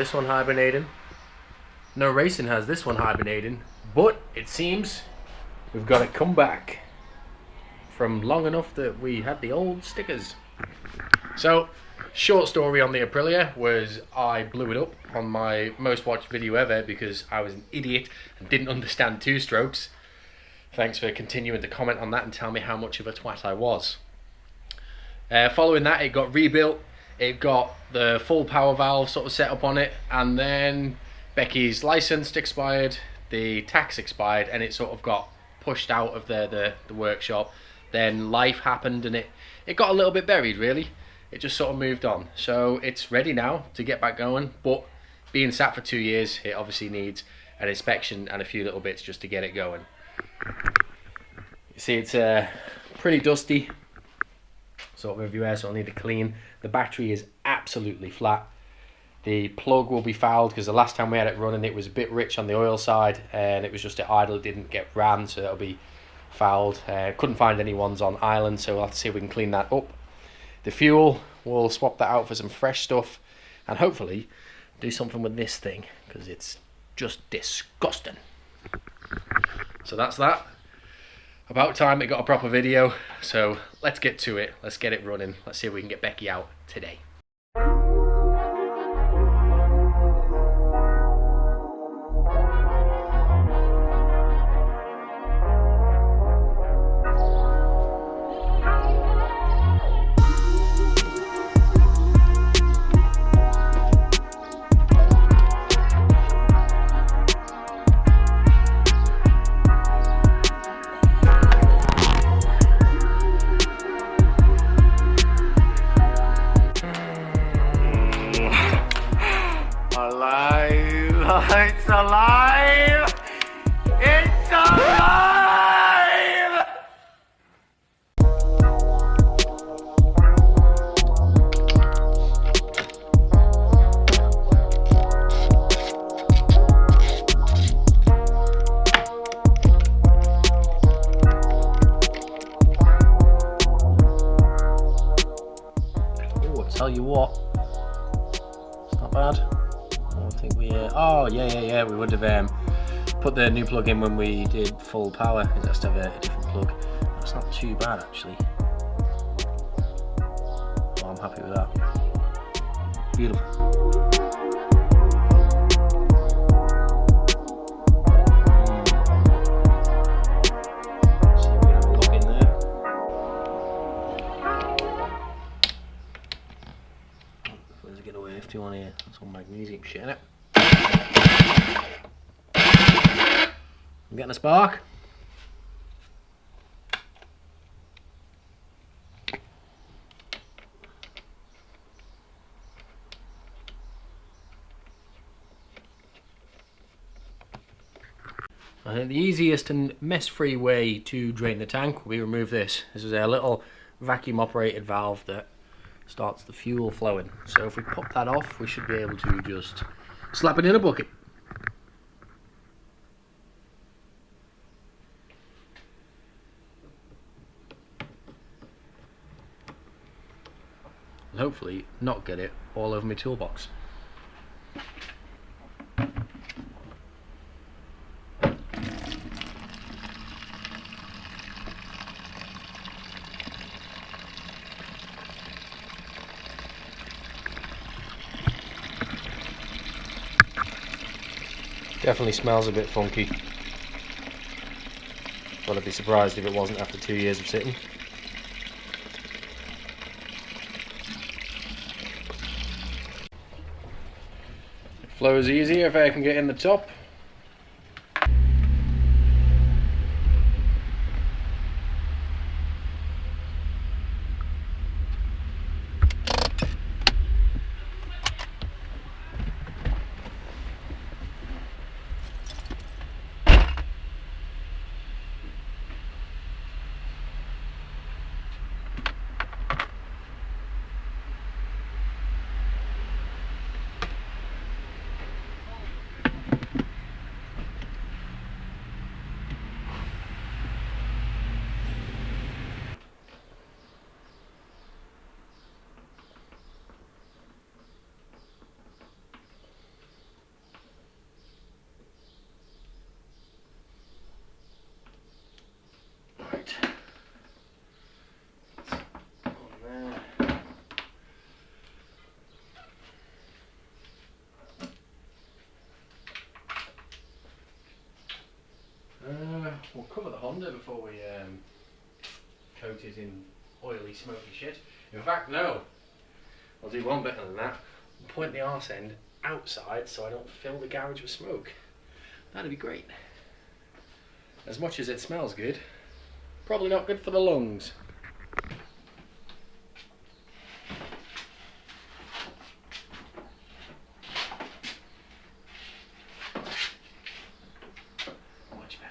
this one hibernating. No Racing has this one hibernating. But it seems we've got it come back from long enough that we had the old stickers. So, short story on the Aprilia was I blew it up on my most watched video ever because I was an idiot and didn't understand two-strokes. Thanks for continuing to comment on that and tell me how much of a twat I was. Following that, it got rebuilt. It got the full power valve sort of set up on it, and then Becky's license expired, the tax expired, and it sort of got pushed out of the workshop. Then life happened and it got a little bit buried, really. It just sort of moved on. So it's ready now to get back going, but being sat for 2 years, it obviously needs an inspection and a few little bits just to get it going. You see, it's pretty dusty sort of everywhere, so I'll need to clean. The battery is absolutely flat. The plug will be fouled because the last time we had it running it was a bit rich on the oil side and it was just at idle, it didn't get ran, so that'll be fouled. Couldn't find any ones on island, so we'll have to see if we can clean that up. The fuel, we'll swap that out for some fresh stuff and hopefully do something with this thing because it's just disgusting. So that's that. About time it got a proper video, so let's get to it. Let's get it running. Let's see if we can get Becky out today. It's alive! It's alive! Oh, I'll tell you what, it's not bad. I think we, oh yeah, we would have put the new plug in when we did full power. It has to have a different plug. That's not too bad actually. Oh, I'm happy with that. Beautiful. See if we can have a look in there. Let's get away if you want here. Some magnesium shit in it. I'm getting a spark. I think the easiest and mess-free way to drain the tank will be remove this. This is a little vacuum-operated valve that starts the fuel flowing. So if we pop that off, we should be able to just slap it in a bucket. And hopefully not get it all over my toolbox. Definitely smells a bit funky, but I'd be surprised if it wasn't after 2 years of sitting. It flows easier if I can get in the top. We'll cover the Honda before we coat it in oily, smoky shit. In fact, no. I'll do one better than that. I'll point the arse end outside so I don't fill the garage with smoke. That'd be great. As much as it smells good, probably not good for the lungs. Much better.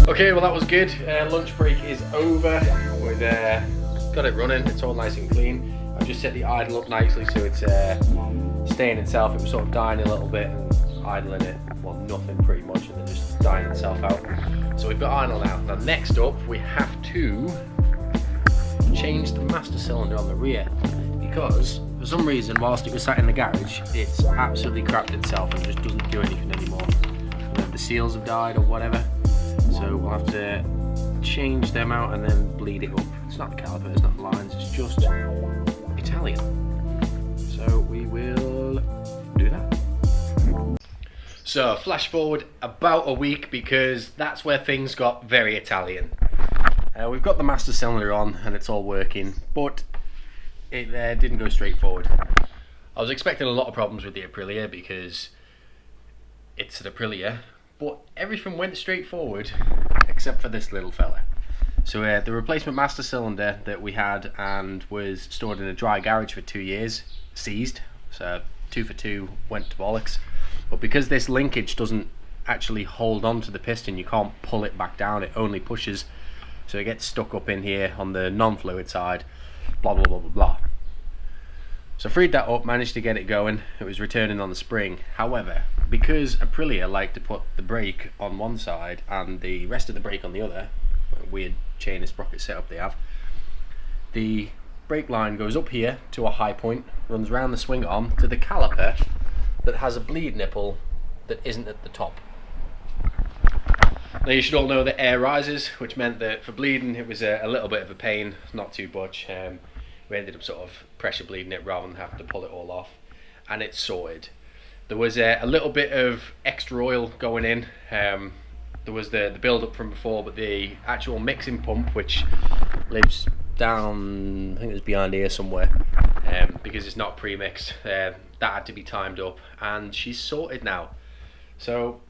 Okay, well that was good. Lunch break is over. We've got it running. It's all nice and clean. I've just set the idle up nicely so it's staying itself. It was sort of dying a little bit and idling it, well, nothing pretty much, and then just dying itself out. So we've got idle now. Now next up, we have to change the master cylinder on the rear, because for some reason, whilst it was sat in the garage, it's absolutely crapped itself and just doesn't do anything anymore. The seals have died or whatever. So we'll have to change them out and then bleed it up. It's not the caliper, it's not the lines, it's just Italian. So we will do that. So flash forward about a week, because that's where things got very Italian. We've got the master cylinder on and it's all working, but it didn't go straight forward. I was expecting a lot of problems with the Aprilia because it's an Aprilia, but everything went straight forward except for this little fella. So the replacement master cylinder that we had and was stored in a dry garage for 2 years, seized. So 2 for 2 went to bollocks. But because this linkage doesn't actually hold on to the piston, you can't pull it back down, it only pushes. So it gets stuck up in here on the non-fluid side, blah blah blah blah blah. So freed that up, managed to get it going. It was returning on the spring. However, because Aprilia like to put the brake on one side and the rest of the brake on the other, weird chain and sprocket setup they have, the brake line goes up here to a high point, runs round the swing arm to the caliper that has a bleed nipple that isn't at the top. Now you should all know that air rises, which meant that for bleeding it was a little bit of a pain, not too much. We ended up sort of pressure bleeding it rather than having to pull it all off, and it sorted. There was a little bit of extra oil going in. There was the build-up from before, but the actual mixing pump, which lives down, I think it's behind here somewhere, because it's not pre-mixed, that had to be timed up, and she's sorted now. So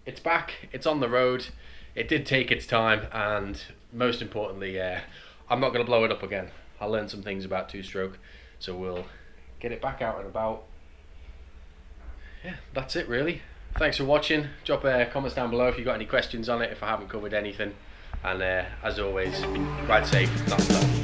it's back, it's on the road. It did take its time, and most importantly, I'm not going to blow it up again. I learned some things about two-stroke, so we'll get it back out and about. Yeah, that's it really. Thanks for watching. Drop comments down below if you've got any questions on it, if I haven't covered anything. And as always, ride safe, not stop.